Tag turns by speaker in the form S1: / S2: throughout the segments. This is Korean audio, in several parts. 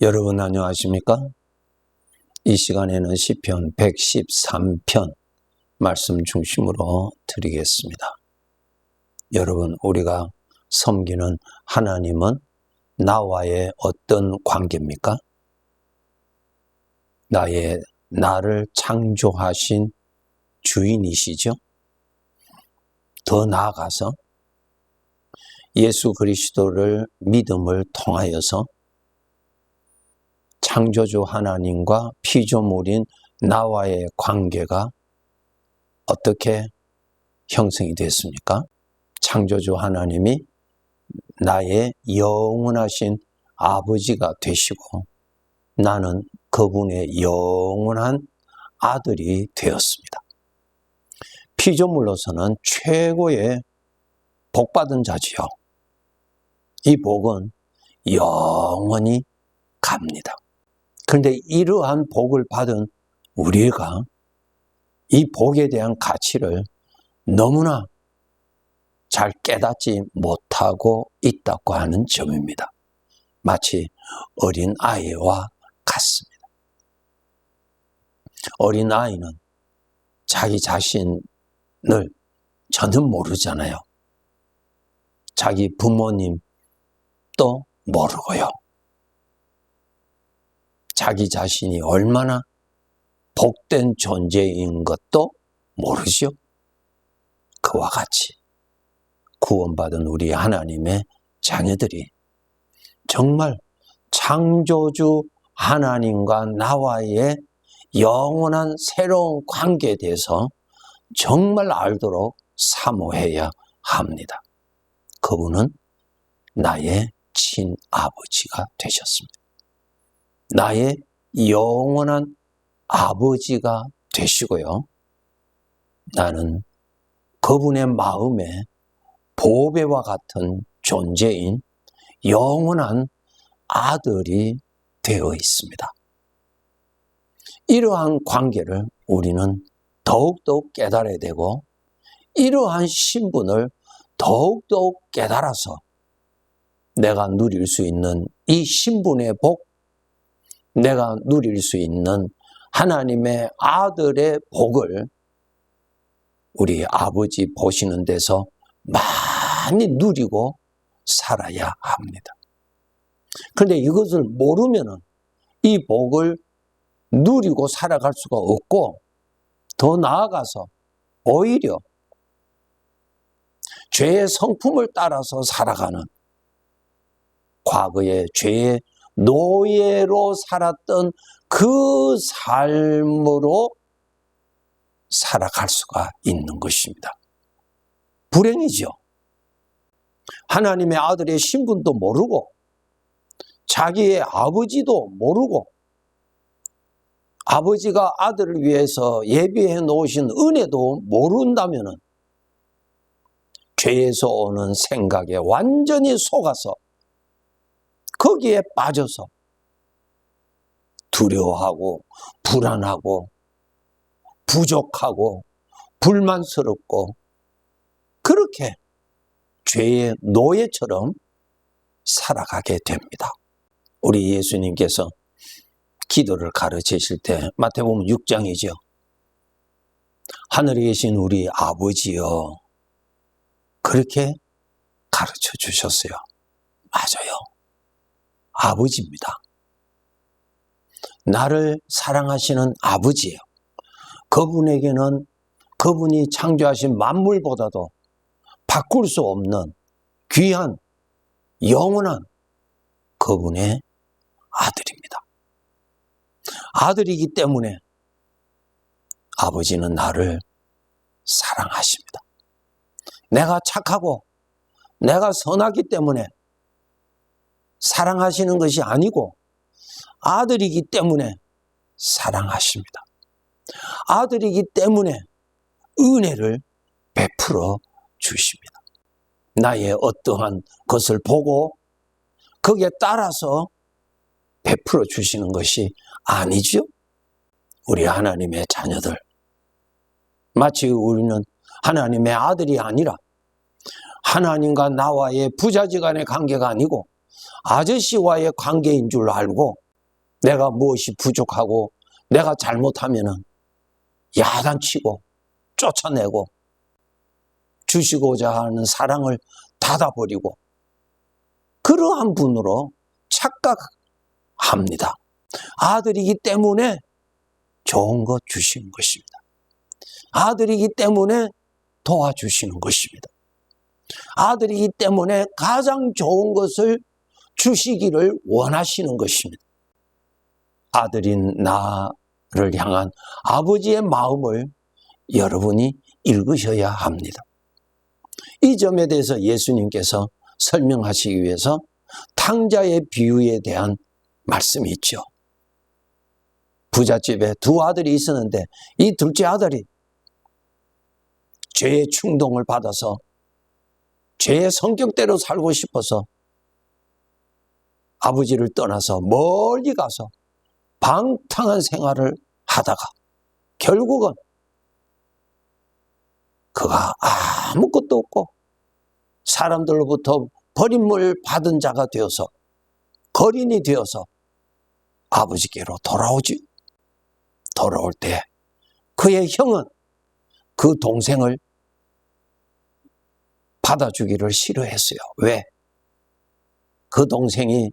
S1: 여러분 안녕하십니까? 이 시간에는 시편 113편 말씀 중심으로 드리겠습니다. 여러분, 우리가 섬기는 하나님은 나와의 어떤 관계입니까? 나를 창조하신 주인이시죠? 더 나아가서 예수 그리스도를 믿음을 통하여서 창조주 하나님과 피조물인 나와의 관계가 어떻게 형성이 됐습니까? 창조주 하나님이 나의 영원하신 아버지가 되시고 나는 그분의 영원한 아들이 되었습니다. 피조물로서는 최고의 복받은 자지요. 이 복은 영원히 갑니다. 그런데 이러한 복을 받은 우리가 이 복에 대한 가치를 너무나 잘 깨닫지 못하고 있다고 하는 점입니다. 마치 어린 아이와 같습니다. 어린 아이는 자기 자신을 전혀 모르잖아요. 자기 부모님도 모르고요. 자기 자신이 얼마나 복된 존재인 것도 모르죠. 그와 같이 구원받은 우리 하나님의 자녀들이 정말 창조주 하나님과 나와의 영원한 새로운 관계에 대해서 정말 알도록 사모해야 합니다. 그분은 나의 친아버지가 되셨습니다. 나의 영원한 아버지가 되시고요. 나는 그분의 마음에 보배와 같은 존재인 영원한 아들이 되어 있습니다. 이러한 관계를 우리는 더욱더욱 깨달아야 되고 이러한 신분을 더욱더욱 깨달아서 내가 누릴 수 있는 이 신분의 복, 내가 누릴 수 있는 하나님의 아들의 복을 우리 아버지 보시는 데서 많이 누리고 살아야 합니다. 그런데 이것을 모르면은 이 복을 누리고 살아갈 수가 없고 더 나아가서 오히려 죄의 성품을 따라서 살아가는 과거의 죄의 노예로 살았던 그 삶으로 살아갈 수가 있는 것입니다. 불행이죠. 하나님의 아들의 신분도 모르고 자기의 아버지도 모르고 아버지가 아들을 위해서 예비해 놓으신 은혜도 모른다면 죄에서 오는 생각에 완전히 속아서 거기에 빠져서 두려워하고 불안하고 부족하고 불만스럽고 그렇게 죄의 노예처럼 살아가게 됩니다. 우리 예수님께서 기도를 가르치실 때 마태복음 6장이죠. 하늘에 계신 우리 아버지여 그렇게 가르쳐 주셨어요. 맞아요. 아버지입니다. 나를 사랑하시는 아버지예요. 그분에게는 그분이 창조하신 만물보다도 바꿀 수 없는 귀한 영원한 그분의 아들입니다. 아들이기 때문에 아버지는 나를 사랑하십니다. 내가 착하고 내가 선하기 때문에 사랑하시는 것이 아니고 아들이기 때문에 사랑하십니다. 아들이기 때문에 은혜를 베풀어 주십니다. 나의 어떠한 것을 보고 거기에 따라서 베풀어 주시는 것이 아니죠. 우리 하나님의 자녀들, 마치 우리는 하나님의 아들이 아니라 하나님과 나와의 부자지간의 관계가 아니고 아저씨와의 관계인 줄 알고 내가 무엇이 부족하고 내가 잘못하면은 야단치고 쫓아내고 주시고자 하는 사랑을 닫아버리고 그러한 분으로 착각합니다. 아들이기 때문에 좋은 것 주시는 것입니다. 아들이기 때문에 도와주시는 것입니다. 아들이기 때문에 가장 좋은 것을 주시기를 원하시는 것입니다. 아들인 나를 향한 아버지의 마음을 여러분이 읽으셔야 합니다. 이 점에 대해서 예수님께서 설명하시기 위해서 탕자의 비유에 대한 말씀이 있죠. 부잣집에 두 아들이 있었는데 이 둘째 아들이 죄의 충동을 받아서 죄의 성격대로 살고 싶어서 아버지를 떠나서 멀리 가서 방탕한 생활을 하다가 결국은 그가 아무것도 없고 사람들로부터 버림을 받은 자가 되어서 거린이 되어서 아버지께로 돌아오지. 돌아올 때 그의 형은 그 동생을 받아주기를 싫어했어요. 왜? 그 동생이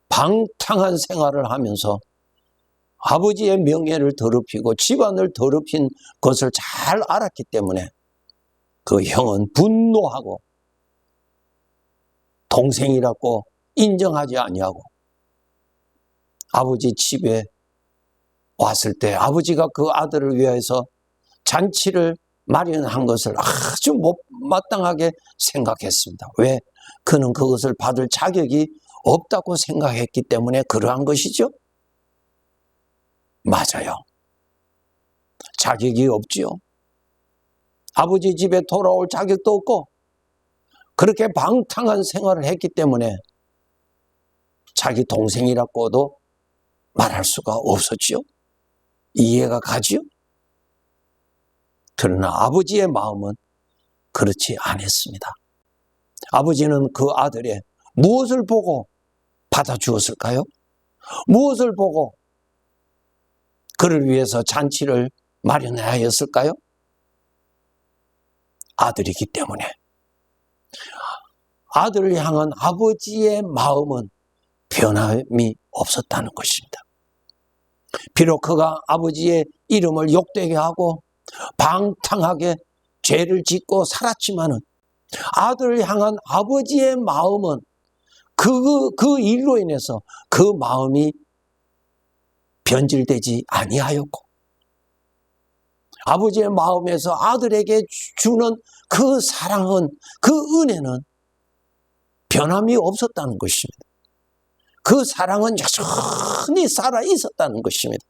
S1: 방탕한 생활을 하면서 아버지의 명예를 더럽히고 집안을 더럽힌 것을 잘 알았기 때문에 그 형은 분노하고 동생이라고 인정하지 아니하고 아버지 집에 왔을 때 아버지가 그 아들을 위해서 잔치를 마련한 것을 아주 못마땅하게 생각했습니다. 왜? 그는 그것을 받을 자격이 없다고 생각했기 때문에 그러한 것이죠. 맞아요. 자격이 없지요. 아버지 집에 돌아올 자격도 없고 그렇게 방탕한 생활을 했기 때문에 자기 동생이라고도 말할 수가 없었지요. 이해가 가지요. 그러나 아버지의 마음은 그렇지 않았습니다. 아버지는 그 아들의 무엇을 보고 받아주었을까요? 무엇을 보고 그를 위해서 잔치를 마련하였을까요? 아들이기 때문에. 아들을 향한 아버지의 마음은 변함이 없었다는 것입니다. 비록 그가 아버지의 이름을 욕되게 하고 방탕하게 죄를 짓고 살았지만은 아들을 향한 아버지의 마음은 그 일로 인해서 그 마음이 변질되지 아니하였고 아버지의 마음에서 아들에게 주는 그 사랑은 그 은혜는 변함이 없었다는 것입니다. 그 사랑은 여전히 살아 있었다는 것입니다.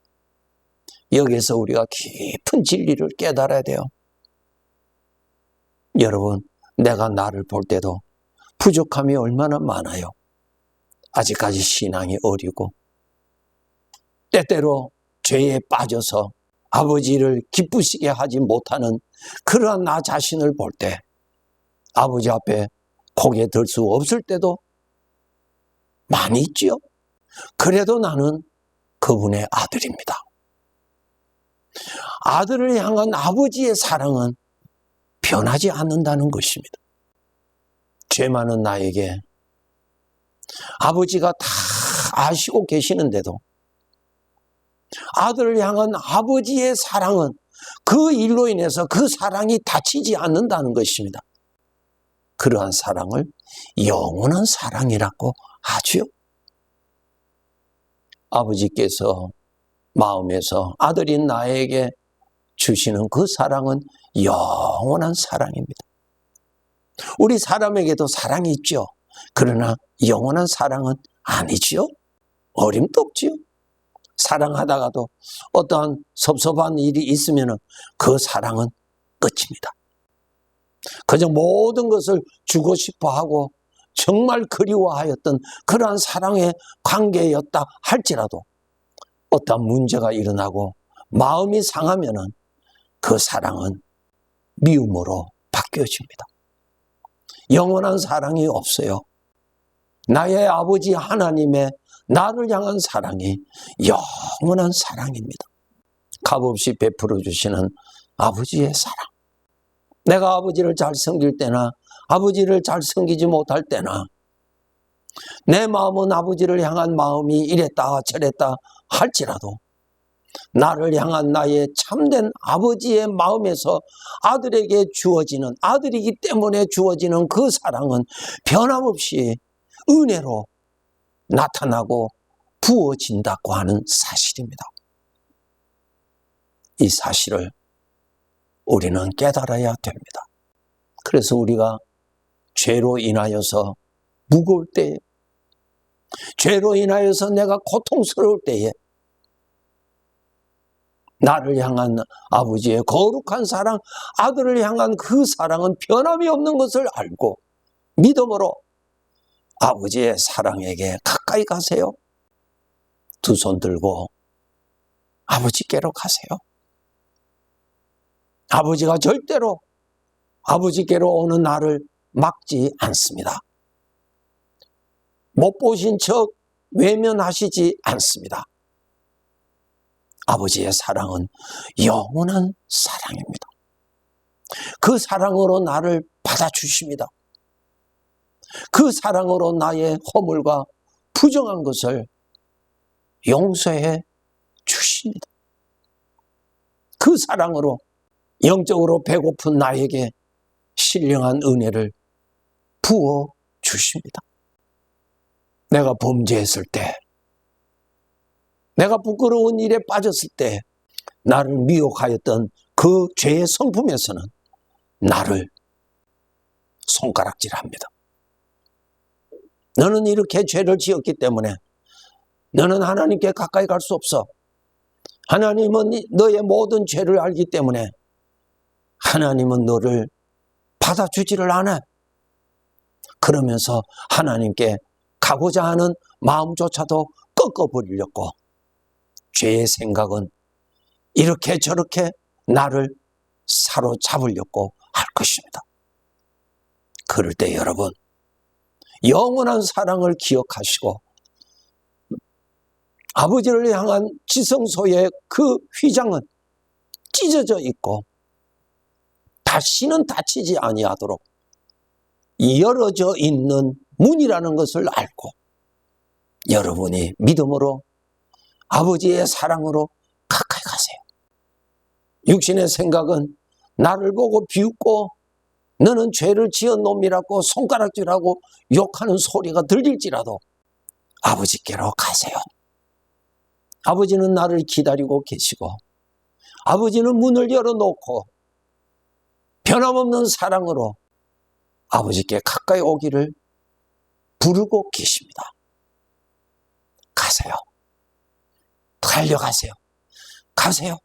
S1: 여기에서 우리가 깊은 진리를 깨달아야 돼요. 여러분, 내가 나를 볼 때도 부족함이 얼마나 많아요. 아직까지 신앙이 어리고 때때로 죄에 빠져서 아버지를 기쁘시게 하지 못하는 그러한 나 자신을 볼 때 아버지 앞에 고개 들 수 없을 때도 많이 있지요. 그래도 나는 그분의 아들입니다. 아들을 향한 아버지의 사랑은 변하지 않는다는 것입니다. 죄 많은 나에게 아버지가 다 아시고 계시는데도 아들을 향한 아버지의 사랑은 그 일로 인해서 그 사랑이 다치지 않는다는 것입니다. 그러한 사랑을 영원한 사랑이라고 하지요. 아버지께서 마음에서 아들인 나에게 주시는 그 사랑은 영원한 사랑입니다. 우리 사람에게도 사랑이 있죠. 그러나 영원한 사랑은 아니지요. 어림도 없지요. 사랑하다가도 어떠한 섭섭한 일이 있으면 그 사랑은 끝입니다. 그저 모든 것을 주고 싶어 하고 정말 그리워하였던 그러한 사랑의 관계였다 할지라도 어떤 문제가 일어나고 마음이 상하면은 그 사랑은 미움으로 바뀌어집니다. 영원한 사랑이 없어요. 나의 아버지 하나님의 나를 향한 사랑이 영원한 사랑입니다. 값없이 베풀어 주시는 아버지의 사랑. 내가 아버지를 잘 섬길 때나 아버지를 잘 섬기지 못할 때나 내 마음은 아버지를 향한 마음이 이랬다 저랬다 할지라도 나를 향한 나의 참된 아버지의 마음에서 아들에게 주어지는, 아들이기 때문에 주어지는 그 사랑은 변함없이 은혜로 나타나고 부어진다고 하는 사실입니다. 이 사실을 우리는 깨달아야 됩니다. 그래서 우리가 죄로 인하여서 무거울 때에, 죄로 인하여서 내가 고통스러울 때에 나를 향한 아버지의 거룩한 사랑, 아들을 향한 그 사랑은 변함이 없는 것을 알고 믿음으로 아버지의 사랑에게 가까이 가세요. 두 손 들고 아버지께로 가세요. 아버지가 절대로 아버지께로 오는 나를 막지 않습니다. 못 보신 척 외면하시지 않습니다. 아버지의 사랑은 영원한 사랑입니다. 그 사랑으로 나를 받아주십니다. 그 사랑으로 나의 허물과 부정한 것을 용서해 주십니다. 그 사랑으로 영적으로 배고픈 나에게 신령한 은혜를 부어 주십니다. 내가 범죄했을 때, 내가 부끄러운 일에 빠졌을 때 나를 미혹하였던 그 죄의 성품에서는 나를 손가락질합니다. 너는 이렇게 죄를 지었기 때문에 너는 하나님께 가까이 갈 수 없어. 하나님은 너의 모든 죄를 알기 때문에 하나님은 너를 받아주지를 않아. 그러면서 하나님께 가고자 하는 마음조차도 꺾어버리려고 죄의 생각은 이렇게 저렇게 나를 사로잡으려고 할 것입니다. 그럴 때 여러분, 영원한 사랑을 기억하시고 아버지를 향한 지성소의 그 휘장은 찢어져 있고 다시는 닫히지 아니하도록 열어져 있는 문이라는 것을 알고 여러분이 믿음으로 아버지의 사랑으로 가까이 가세요. 육신의 생각은 나를 보고 비웃고 너는 죄를 지은 놈이라고 손가락질하고 욕하는 소리가 들릴지라도 아버지께로 가세요. 아버지는 나를 기다리고 계시고 아버지는 문을 열어놓고 변함없는 사랑으로 아버지께 가까이 오기를 부르고 계십니다. 가세요. 달려가세요. 가세요.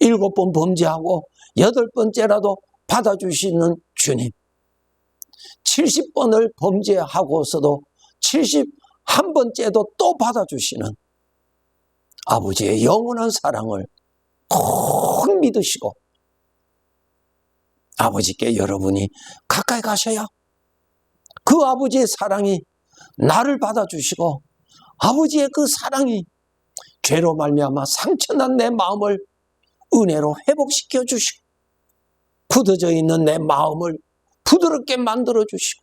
S1: 7번 범죄하고 8번째라도 받아주시는 주님. 70번을 범죄하고서도 71번째도 또 받아주시는 아버지의 영원한 사랑을 꼭 믿으시고 아버지께 여러분이 가까이 가셔야 그 아버지의 사랑이 나를 받아주시고 아버지의 그 사랑이 죄로 말미암아 상처난 내 마음을 은혜로 회복시켜 주시고 굳어져 있는 내 마음을 부드럽게 만들어 주시고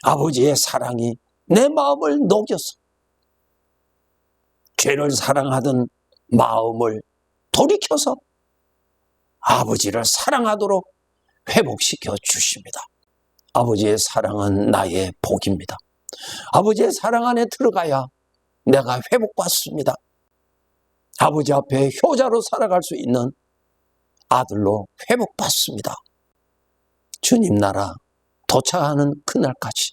S1: 아버지의 사랑이 내 마음을 녹여서 죄를 사랑하던 마음을 돌이켜서 아버지를 사랑하도록 회복시켜 주십니다. 아버지의 사랑은 나의 복입니다. 아버지의 사랑 안에 들어가야 내가 회복받습니다. 아버지 앞에 효자로 살아갈 수 있는 아들로 회복받습니다. 주님 나라 도착하는 그날까지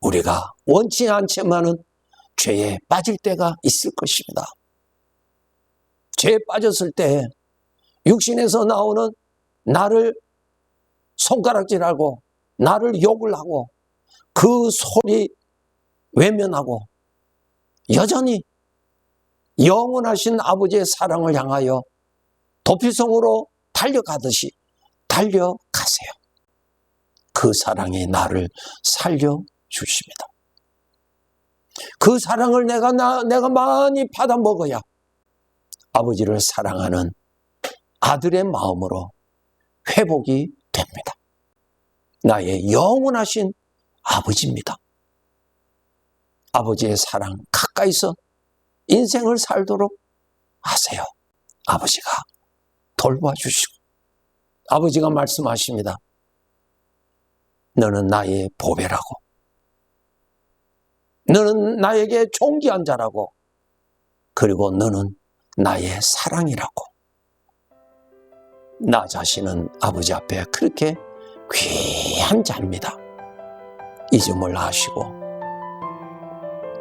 S1: 우리가 원치 않지만은 죄에 빠질 때가 있을 것입니다. 죄에 빠졌을 때 육신에서 나오는 나를 손가락질하고 나를 욕을 하고 그 소리 외면하고 여전히 영원하신 아버지의 사랑을 향하여 도피성으로 달려가듯이 달려가세요. 그 사랑이 나를 살려주십니다. 그 사랑을 내가 많이 받아 먹어야 아버지를 사랑하는 아들의 마음으로 회복이 됩니다. 나의 영원하신 아버지입니다. 아버지의 사랑 가까이서 인생을 살도록 하세요. 아버지가 돌봐주시고 아버지가 말씀하십니다. 너는 나의 보배라고, 너는 나에게 존귀한 자라고, 그리고 너는 나의 사랑이라고. 나 자신은 아버지 앞에 그렇게 귀한 자입니다. 이 점을 아시고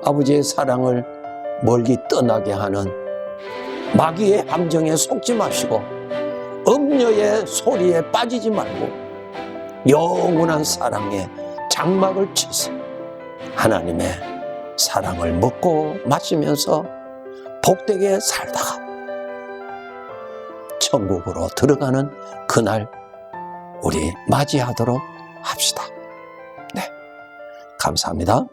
S1: 아버지의 사랑을 멀리 떠나게 하는 마귀의 함정에 속지 마시고 음녀의 소리에 빠지지 말고 영원한 사랑의 장막을 치세요. 하나님의 사랑을 먹고 마시면서 복되게 살다가 천국으로 들어가는 그날 우리 맞이하도록 합시다. 네, 감사합니다.